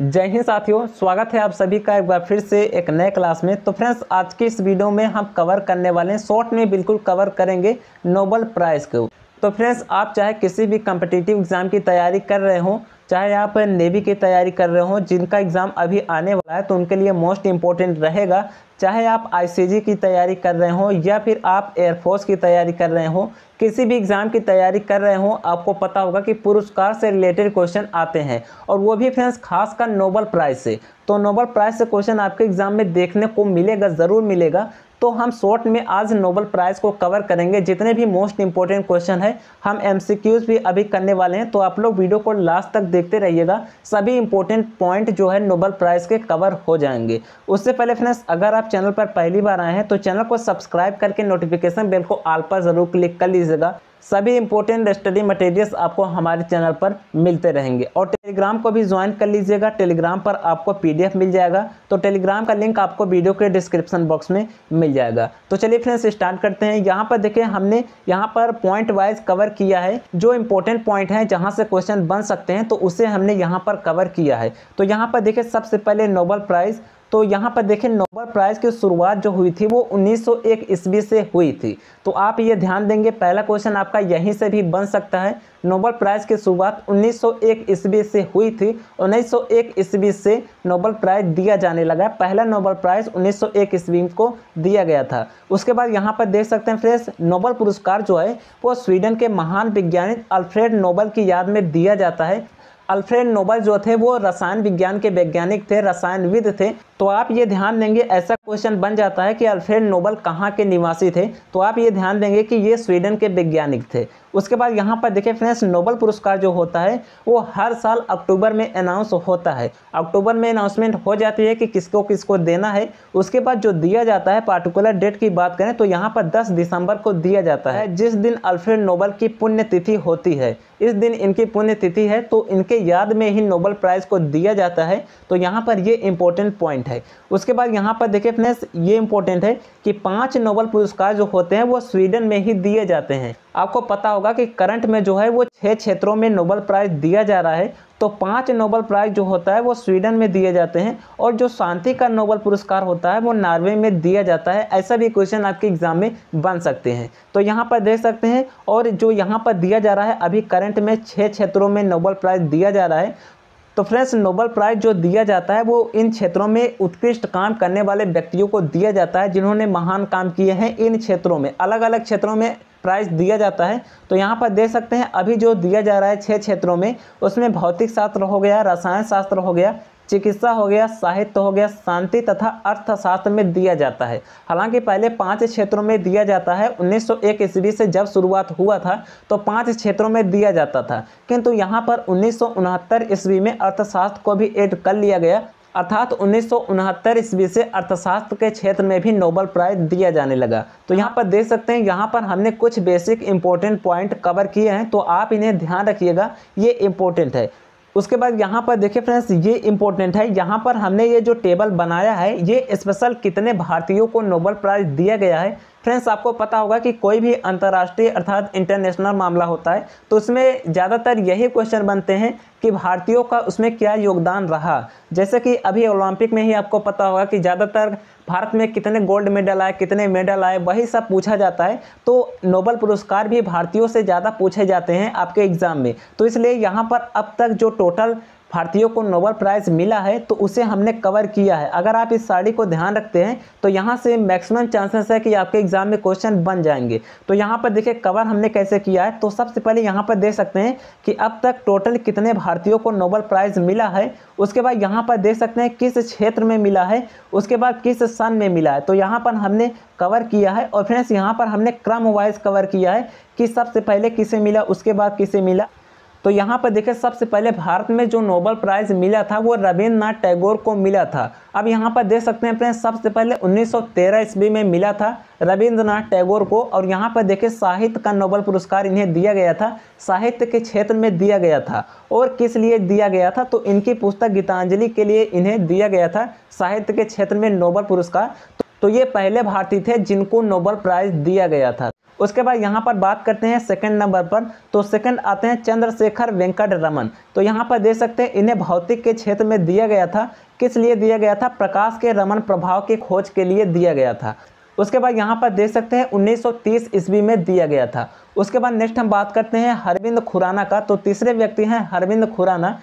जय हिंद साथियों, स्वागत है आप सभी का एक बार फिर से एक नए क्लास में। तो फ्रेंड्स, आज की इस वीडियो में हम कवर करने वाले हैं, शॉर्ट में बिल्कुल कवर करेंगे नोबेल प्राइज़ को। तो फ्रेंड्स, आप चाहे किसी भी कम्पिटिटिव एग्ज़ाम की तैयारी कर रहे हो, चाहे आप नेवी की तैयारी कर रहे हो जिनका एग्ज़ाम अभी आने वाला है, तो उनके लिए मोस्ट इम्पोर्टेंट रहेगा। चाहे आप आईसीजी की तैयारी कर रहे हो या फिर आप एयरफोर्स की तैयारी कर रहे हो, किसी भी एग्ज़ाम की तैयारी कर रहे हो, आपको पता होगा कि पुरस्कार से रिलेटेड क्वेश्चन आते हैं, और वो भी फ्रेंड्स खासकर नोबेल प्राइज़ से। तो नोबेल प्राइज़ से क्वेश्चन आपके एग्ज़ाम में देखने को मिलेगा, ज़रूर मिलेगा। तो हम शॉर्ट में आज नोबेल प्राइज़ को कवर करेंगे। जितने भी मोस्ट इंपॉर्टेंट क्वेश्चन है, हम एमसीक्यूज़ भी अभी करने वाले हैं, तो आप लोग वीडियो को लास्ट तक देखते रहिएगा। सभी इंपॉर्टेंट पॉइंट जो है नोबेल प्राइज़ के कवर हो जाएंगे। उससे पहले फ्रेंड्स, अगर आप चैनल पर पहली बार आए हैं तो चैनल को सब्सक्राइब करके नोटिफिकेशन बेल को ऑल पर ज़रूर क्लिक कर लीजिएगा। सभी इंपॉर्टेंट स्टडी मटेरियल्स आपको हमारे चैनल पर मिलते रहेंगे। और टेलीग्राम को भी ज्वाइन कर लीजिएगा, टेलीग्राम पर आपको पीडीएफ मिल जाएगा। तो टेलीग्राम का लिंक आपको वीडियो के डिस्क्रिप्शन बॉक्स में मिल जाएगा। तो चलिए फ्रेंड्स, स्टार्ट करते हैं। यहाँ पर देखिए, हमने यहाँ पर पॉइंट वाइज कवर किया है। जो इंपॉर्टेंट पॉइंट है जहाँ से क्वेश्चन बन सकते हैं, तो उसे हमने यहाँ पर कवर किया है। तो यहाँ पर देखिए, सबसे पहले नोबेल प्राइज़। तो यहाँ पर देखिए, नोबेल प्राइज़ की शुरुआत जो हुई थी वो 1901 ईस्वी से हुई थी। तो आप ये ध्यान देंगे, पहला क्वेश्चन आपका यहीं से भी बन सकता है। नोबेल प्राइज़ की शुरुआत 1901 ईस्वी से हुई थी। 1901 ईस्वी से नोबेल प्राइज़ दिया जाने लगा। पहला नोबेल प्राइज़ 1901 ईस्वी को दिया गया था। उसके बाद यहाँ पर देख सकते हैं फ्रेंड्स, नोबेल पुरस्कार जो है वो स्वीडन के महान वैज्ञानिक अल्फ्रेड नोबेल की याद में दिया जाता है। अल्फ्रेड नोबेल जो थे वो रसायन विज्ञान के वैज्ञानिक थे, रसायनविद थे। तो आप ये ध्यान देंगे, ऐसा क्वेश्चन बन जाता है कि अल्फ्रेड नोबेल कहाँ के निवासी थे, तो आप ये ध्यान देंगे कि ये स्वीडन के वैज्ञानिक थे। उसके बाद यहाँ पर देखिए फ्रेंड्स, नोबेल पुरस्कार जो होता है वो हर साल अक्टूबर में अनाउंस होता है। अक्टूबर में अनाउंसमेंट हो जाती है कि किसको किसको देना है। उसके बाद जो दिया जाता है, पार्टिकुलर डेट की बात करें तो यहाँ पर 10 दिसंबर को दिया जाता है, जिस दिन अल्फ्रेड नोबेल की पुण्यतिथि होती है। इस दिन इनकी पुण्यतिथि है, तो इनके याद में ही नोबेल प्राइज़ को दिया जाता है। तो यहाँ पर ये इंपॉर्टेंट पॉइंट है। उसके बाद यहाँ पर देखिए फ्रेंड्स, ये इंपॉर्टेंट है कि 5 नोबेल पुरस्कार जो होते हैं वो स्वीडन में ही दिए जाते हैं। आपको पता होगा कि करंट में जो है वो 6 क्षेत्रों में नोबेल प्राइज़ दिया जा रहा है, तो 5 नोबेल प्राइज़ जो होता है वो स्वीडन में दिए जाते हैं। और जो शांति का नोबेल पुरस्कार होता है वो नॉर्वे में दिया जाता है। ऐसा भी क्वेश्चन आपके एग्जाम में बन सकते हैं। तो यहाँ पर देख सकते हैं, और जो यहाँ पर दिया जा रहा है अभी करंट में 6 क्षेत्रों में नोबेल प्राइज़ दिया जा रहा है। तो फ्रेंड्स, नोबेल प्राइज़ जो दिया जाता है वो इन क्षेत्रों में उत्कृष्ट काम करने वाले व्यक्तियों को दिया जाता है, जिन्होंने महान काम किए हैं। इन क्षेत्रों में, अलग अलग क्षेत्रों में प्राइज़ दिया जाता है। तो यहाँ पर देख सकते हैं, अभी जो दिया जा रहा है 6 क्षेत्रों में, उसमें भौतिक शास्त्र हो गया, रसायन शास्त्र हो गया, चिकित्सा हो गया, साहित्य हो गया, शांति तथा अर्थशास्त्र में दिया जाता है। हालांकि पहले 5 क्षेत्रों में दिया जाता है। 1901 ईस्वी से जब शुरुआत हुआ था तो 5 क्षेत्रों में दिया जाता था, किंतु यहाँ पर 1969 ईस्वी में अर्थशास्त्र को भी ऐड कर लिया गया। अर्थात 1969 ईस्वी से अर्थशास्त्र के क्षेत्र में भी नोबेल प्राइज़ दिया जाने लगा। तो यहाँ पर देख सकते हैं, यहाँ पर हमने कुछ बेसिक इंपॉर्टेंट पॉइंट कवर किए हैं, तो आप इन्हें ध्यान रखिएगा, ये इंपॉर्टेंट है। उसके बाद यहाँ पर देखिए फ्रेंड्स, ये इंपॉर्टेंट है। यहाँ पर हमने ये जो टेबल बनाया है, ये स्पेशल कितने भारतीयों को नोबेल प्राइज़ दिया गया है। फ्रेंड्स, आपको पता होगा कि कोई भी अंतर्राष्ट्रीय अर्थात इंटरनेशनल मामला होता है, तो उसमें ज़्यादातर यही क्वेश्चन बनते हैं कि भारतीयों का उसमें क्या योगदान रहा। जैसे कि अभी ओलंपिक में ही आपको पता होगा कि ज़्यादातर भारत में कितने गोल्ड मेडल आए, कितने मेडल आए, वही सब पूछा जाता है। तो नोबेल पुरस्कार भी भारतीयों से ज़्यादा पूछे जाते हैं आपके एग्ज़ाम में। तो इसलिए यहाँ पर अब तक जो टोटल भारतीयों को नोबेल प्राइज़ मिला है, तो उसे हमने कवर किया है। अगर आप इस साड़ी को ध्यान रखते हैं तो यहाँ से मैक्सिमम चांसेस है कि आपके एग्जाम में क्वेश्चन बन जाएंगे। तो यहाँ पर देखिए, कवर हमने कैसे किया है। तो सबसे पहले यहाँ पर देख सकते हैं कि अब तक टोटल कितने भारतीयों को नोबेल प्राइज़ मिला है। उसके बाद यहाँ पर देख सकते हैं किस क्षेत्र में मिला है, उसके बाद किस सन में मिला है। तो यहाँ पर हमने कवर किया है। और फ्रेंड्स, यहाँ पर हमने क्रम वाइज कवर किया है कि सबसे पहले किसे मिला, उसके बाद किसे मिला। तो यहाँ पर देखिए, सबसे पहले भारत में जो नोबेल प्राइज़ मिला था वो रविंद्रनाथ टैगोर को मिला था। अब यहाँ पर देख सकते हैं फ्रेंड्स, सबसे पहले 1913 ईस्वी में मिला था रविंद्रनाथ टैगोर को। और यहाँ पर देखिए, साहित्य का नोबेल पुरस्कार इन्हें दिया गया था, साहित्य के क्षेत्र में दिया गया था। और किस लिए दिया गया था, तो इनकी पुस्तक गीतांजलि के लिए इन्हें दिया गया था साहित्य के क्षेत्र में नोबेल पुरस्कार। तो ये पहले भारतीय थे जिनको नोबेल प्राइज़ दिया गया था। उसके बाद यहाँ पर बात करते हैं सेकंड नंबर पर, तो सेकंड आते हैं चंद्रशेखर वेंकट रमन। तो यहाँ पर देख सकते हैं इन्हें भौतिक के क्षेत्र में दिया गया था। किस लिए दिया गया था? प्रकाश के रमन प्रभाव की खोज के लिए दिया गया था। उसके बाद यहाँ पर देख सकते हैं 1930 ईस्वी में दिया गया था। उसके बाद नेक्स्ट हम बात करते हैं अरविंद खुराना का। तो तीसरे व्यक्ति हैं अरविंद खुराना।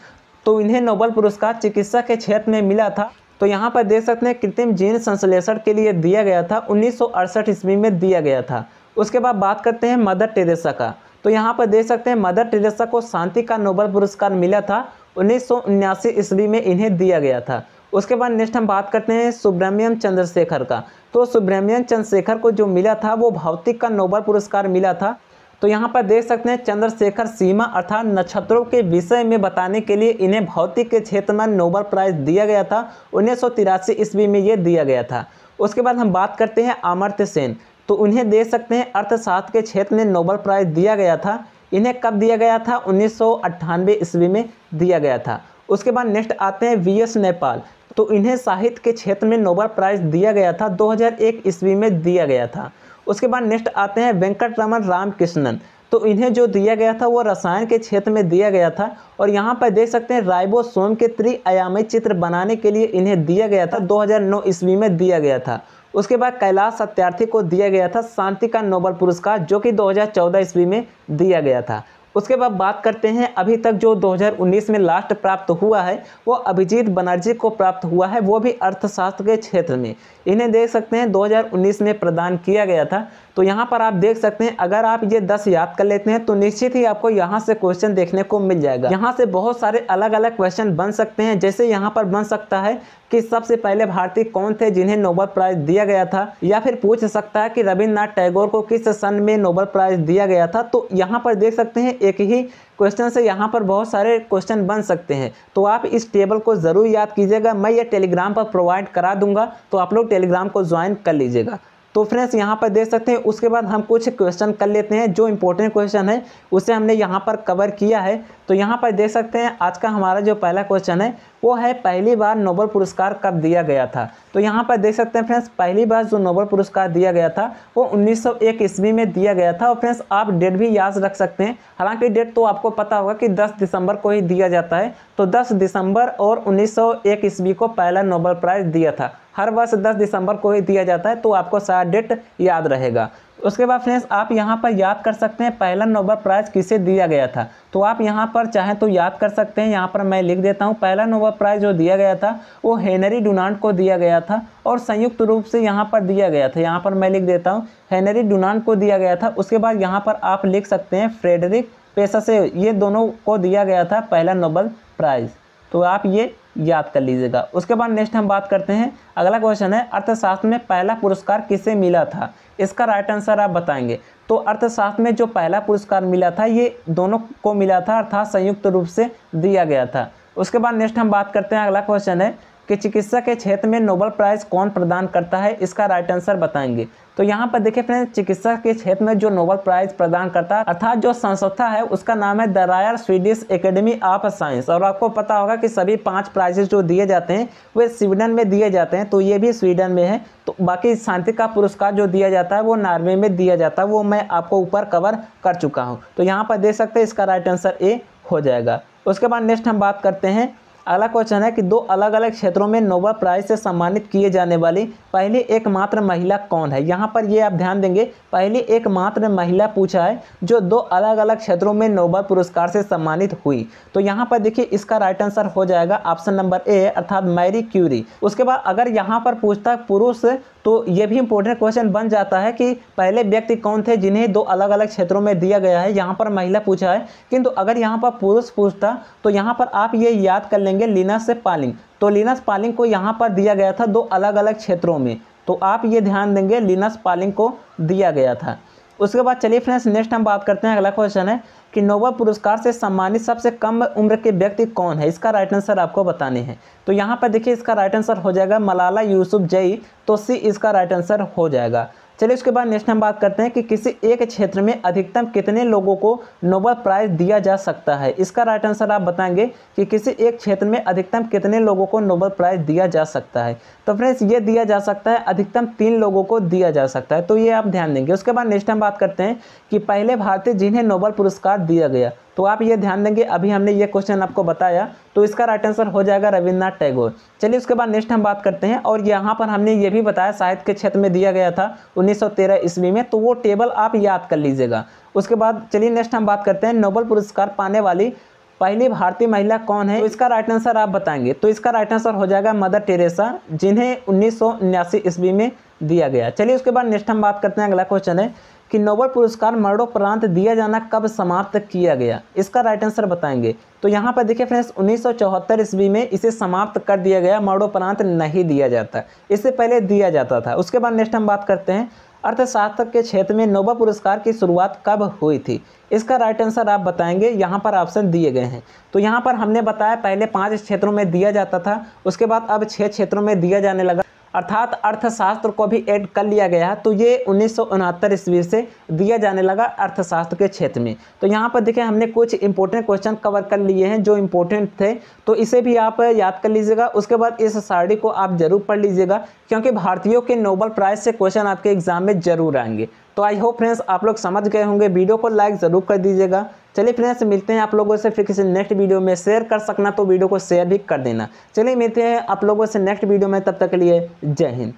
तो इन्हें नोबेल पुरस्कार चिकित्सा के क्षेत्र में मिला था। तो यहाँ पर देख सकते हैं कृत्रिम जीन संश्लेषण के लिए दिया गया था, 1968 ईस्वी में दिया गया था। उसके बाद बात करते हैं मदर टेरेसा का। तो यहाँ पर देख सकते हैं मदर टेरेसा को शांति का नोबेल पुरस्कार मिला था, 1979 ईस्वी में इन्हें दिया गया था। उसके बाद नेक्स्ट हम बात करते हैं सुब्रमण्यम चंद्रशेखर का। तो सुब्रमण्यम चंद्रशेखर को जो मिला था वो भौतिक का नोबेल पुरस्कार मिला था। तो यहाँ पर देख सकते हैं चंद्रशेखर सीमा अर्थात नक्षत्रों के विषय में बताने के लिए इन्हें भौतिक के क्षेत्र में नोबेल प्राइज दिया गया था, 1983 ईस्वी में ये दिया गया था। उसके बाद हम बात करते हैं अमर्त्य सेन। तो उन्हें देख सकते हैं अर्थशास्त्र के क्षेत्र में नोबेल प्राइज दिया गया था। इन्हें कब दिया गया था? 1998 ईस्वी में दिया गया था। उसके बाद नेक्स्ट आते हैं वीएस नेपाल। तो इन्हें साहित्य के क्षेत्र में नोबेल प्राइज दिया गया था, 2001 ईस्वी में दिया गया था। उसके बाद नेक्स्ट आते हैं वेंकटरमन रामकृष्णन। तो इन्हें जो दिया गया था वो रसायन के क्षेत्र में दिया गया था। और यहाँ पर देख सकते हैं राइबोसोम के त्रिआयामी चित्र बनाने के लिए इन्हें दिया गया था, 2009 ईस्वी में दिया गया था। उसके बाद कैलाश सत्यार्थी को दिया गया था शांति का नोबेल पुरस्कार, जो कि 2014 ईस्वी में दिया गया था। उसके बाद बात करते हैं अभी तक जो 2019 में लास्ट प्राप्त हुआ है वो अभिजीत बनर्जी को प्राप्त हुआ है, वो भी अर्थशास्त्र के क्षेत्र में। इन्हें देख सकते हैं 2019 में प्रदान किया गया था। तो यहाँ पर आप देख सकते हैं अगर आप ये 10 याद कर लेते हैं तो निश्चित ही आपको यहाँ से क्वेश्चन देखने को मिल जाएगा। यहाँ से बहुत सारे अलग अलग क्वेश्चन बन सकते हैं। जैसे यहाँ पर बन सकता है कि सबसे पहले भारतीय कौन थे जिन्हें नोबेल प्राइज दिया गया था, या फिर पूछ सकता है कि रविन्द्रनाथ टैगोर को किस सन में नोबेल प्राइज दिया गया था। तो यहाँ पर देख सकते हैं एक ही क्वेश्चन से यहाँ पर बहुत सारे क्वेश्चन बन सकते हैं। तो आप इस टेबल को ज़रूर याद कीजिएगा। मैं ये टेलीग्राम पर प्रोवाइड करा दूंगा, तो आप लोग टेलीग्राम को ज्वाइन कर लीजिएगा। तो फ्रेंड्स यहाँ पर देख सकते हैं। उसके बाद हम कुछ क्वेश्चन कर लेते हैं जो इंपॉर्टेंट क्वेश्चन है उसे हमने यहाँ पर कवर किया है। तो यहाँ पर देख सकते हैं आज का हमारा जो पहला क्वेश्चन है वो है पहली बार नोबेल पुरस्कार कब दिया गया था। तो यहाँ पर देख सकते हैं फ्रेंड्स पहली बार जो नोबेल पुरस्कार दिया गया था वो 1901 ईस्वी में दिया गया था। और फ्रेंड्स आप डेट भी याद रख सकते हैं, हालांकि डेट तो आपको पता होगा कि 10 दिसंबर को ही दिया जाता है। तो 10 दिसंबर और 1901 ईस्वी को पहला नोबेल प्राइज दिया था। हर वर्ष 10 दिसंबर को ही दिया जाता है, तो आपको शायद डेट याद रहेगा। उसके बाद फ्रेंड्स आप यहाँ पर याद कर सकते हैं पहला नोबेल प्राइज़ किसे दिया गया था। तो आप यहाँ पर चाहें तो याद कर सकते हैं। यहाँ पर मैं लिख देता हूँ पहला नोबेल प्राइज़ जो दिया गया था वो हेनरी डुनांट को दिया गया था और संयुक्त रूप से यहाँ पर दिया गया था। यहाँ पर मैं लिख देता हूँ हेनरी डुनांट को दिया गया था। उसके बाद यहाँ पर आप लिख सकते हैं फ्रेडरिक पेसासे, ये दोनों को दिया गया था पहला नोबेल प्राइज़। तो आप ये याद कर लीजिएगा। उसके बाद नेक्स्ट हम बात करते हैं, अगला क्वेश्चन है अर्थशास्त्र में पहला पुरस्कार किसे मिला था। इसका राइट आंसर आप बताएंगे। तो अर्थशास्त्र में जो पहला पुरस्कार मिला था ये दोनों को मिला था, अर्थात संयुक्त रूप से दिया गया था। उसके बाद नेक्स्ट हम बात करते हैं, अगला क्वेश्चन है कि चिकित्सा के क्षेत्र में नोबेल प्राइज़ कौन प्रदान करता है। इसका राइट आंसर बताएंगे। तो यहाँ पर देखिए फ्रेंड्स, चिकित्सा के क्षेत्र में जो नोबेल प्राइज़ प्रदान करता है अर्थात जो संस्था है उसका नाम है the royal Swedish academy of science. और आपको पता होगा कि सभी 5 प्राइजेस जो दिए जाते हैं वे स्वीडन में दिए जाते हैं, तो ये भी स्वीडन में है। तो बाकी शांति का पुरस्कार जो दिया जाता है वो नॉर्वे में दिया जाता है, वो मैं आपको ऊपर कवर कर चुका हूँ। तो यहाँ पर देख सकते हैं इसका राइट आंसर ए हो जाएगा। उसके बाद नेक्स्ट हम बात करते हैं, अगला क्वेश्चन है कि 2 अलग अलग क्षेत्रों में नोबेल प्राइज़ से सम्मानित किए जाने वाली पहली एकमात्र महिला कौन है। यहाँ पर ये आप ध्यान देंगे, पहली एकमात्र महिला पूछा है जो 2 अलग अलग क्षेत्रों में नोबेल पुरस्कार से सम्मानित हुई। तो यहाँ पर देखिए इसका राइट आंसर हो जाएगा ऑप्शन नंबर ए अर्थात मैरी क्यूरी। उसके बाद अगर यहाँ पर पूछता पुरुष तो ये भी इंपॉर्टेंट क्वेश्चन बन जाता है कि पहले व्यक्ति कौन थे जिन्हें 2 अलग अलग क्षेत्रों में दिया गया है। यहाँ पर महिला पूछा है, किंतु अगर यहाँ पर पुरुष पूछता तो यहाँ पर आप ये याद कर लेंगे लिनस पालिंग। तो लिनस पालिंग को यहाँ पर दिया गया था 2 अलग अलग क्षेत्रों में, तो आप ये ध्यान देंगे लिनस पालिंग को दिया गया था। उसके बाद चलिए फ्रेंड्स नेक्स्ट हम बात करते हैं, अगला क्वेश्चन है कि नोबेल पुरस्कार से सम्मानित सबसे कम उम्र के व्यक्ति कौन है। इसका राइट आंसर आपको बताने हैं। तो यहाँ पर देखिए इसका राइट आंसर हो जाएगा मलाला यूसुफजई। तो सी इसका राइट आंसर हो जाएगा। चलिए उसके बाद नेक्स्ट हम बात करते हैं कि किसी एक क्षेत्र में अधिकतम कितने लोगों को नोबेल प्राइज़ दिया जा सकता है। इसका राइट आंसर आप बताएंगे कि किसी एक क्षेत्र में अधिकतम कितने लोगों को नोबेल प्राइज़ दिया जा सकता है। तो फ्रेंड्स ये दिया जा सकता है अधिकतम 3 लोगों को दिया जा सकता है, तो ये आप ध्यान देंगे। उसके बाद नेक्स्ट हम बात करते हैं कि पहले भारतीय जिन्हें नोबेल पुरस्कार दिया गया, तो आप ये ध्यान देंगे, अभी हमने ये क्वेश्चन आपको बताया, तो इसका राइट आंसर हो जाएगा रविन्द्रनाथ टैगोर। चलिए उसके बाद नेक्स्ट हम बात करते हैं, और यहाँ पर हमने ये भी बताया साहित्य के क्षेत्र में दिया गया था 1913 ईस्वी में, तो वो टेबल आप याद कर लीजिएगा। उसके बाद चलिए नेक्स्ट हम बात करते हैं नोबेल पुरस्कार पाने वाली पहली भारतीय महिला कौन है, तो इसका राइट आंसर आप बताएंगे। तो इसका राइट आंसर हो जाएगा मदर टेरेसा, जिन्हें 1979 ईस्वी में दिया गया। चलिए उसके बाद नेक्स्ट हम बात करते हैं, अगला क्वेश्चन है कि नोबेल पुरस्कार मरणोपरांत दिया जाना कब समाप्त किया गया, इसका राइट आंसर बताएंगे। तो यहाँ पर देखिए फ्रेंड्स 1974 ईस्वी में इसे समाप्त कर दिया गया, मरणोपरांत नहीं दिया जाता, इससे पहले दिया जाता था। उसके बाद नेक्स्ट हम बात करते हैं अर्थशास्त्र के क्षेत्र में नोबेल पुरस्कार की शुरुआत कब हुई थी, इसका राइट आंसर आप बताएंगे। यहाँ पर ऑप्शन दिए गए हैं, तो यहाँ पर हमने बताया पहले 5 क्षेत्रों में दिया जाता था, उसके बाद अब 6 क्षेत्रों में दिया जाने लगा, अर्थात अर्थशास्त्र को भी ऐड कर लिया गया है। तो ये 1969 ईस्वी से दिया जाने लगा अर्थशास्त्र के क्षेत्र में। तो यहाँ पर देखिए हमने कुछ इंपॉर्टेंट क्वेश्चन कवर कर लिए हैं जो इंपॉर्टेंट थे, तो इसे भी आप याद कर लीजिएगा। उसके बाद इस सारणी को आप जरूर पढ़ लीजिएगा, क्योंकि भारतीयों के नोबेल प्राइज़ से क्वेश्चन आपके एग्जाम में जरूर आएंगे। तो आई होप फ्रेंड्स आप लोग समझ गए होंगे, वीडियो को लाइक ज़रूर कर दीजिएगा। चलिए फ्रेंड्स मिलते हैं आप लोगों से फिर किसी नेक्स्ट वीडियो में। शेयर कर सकना तो वीडियो को शेयर भी कर देना। चलिए मिलते हैं आप लोगों से नेक्स्ट वीडियो में, तब तक के लिए जय हिंद।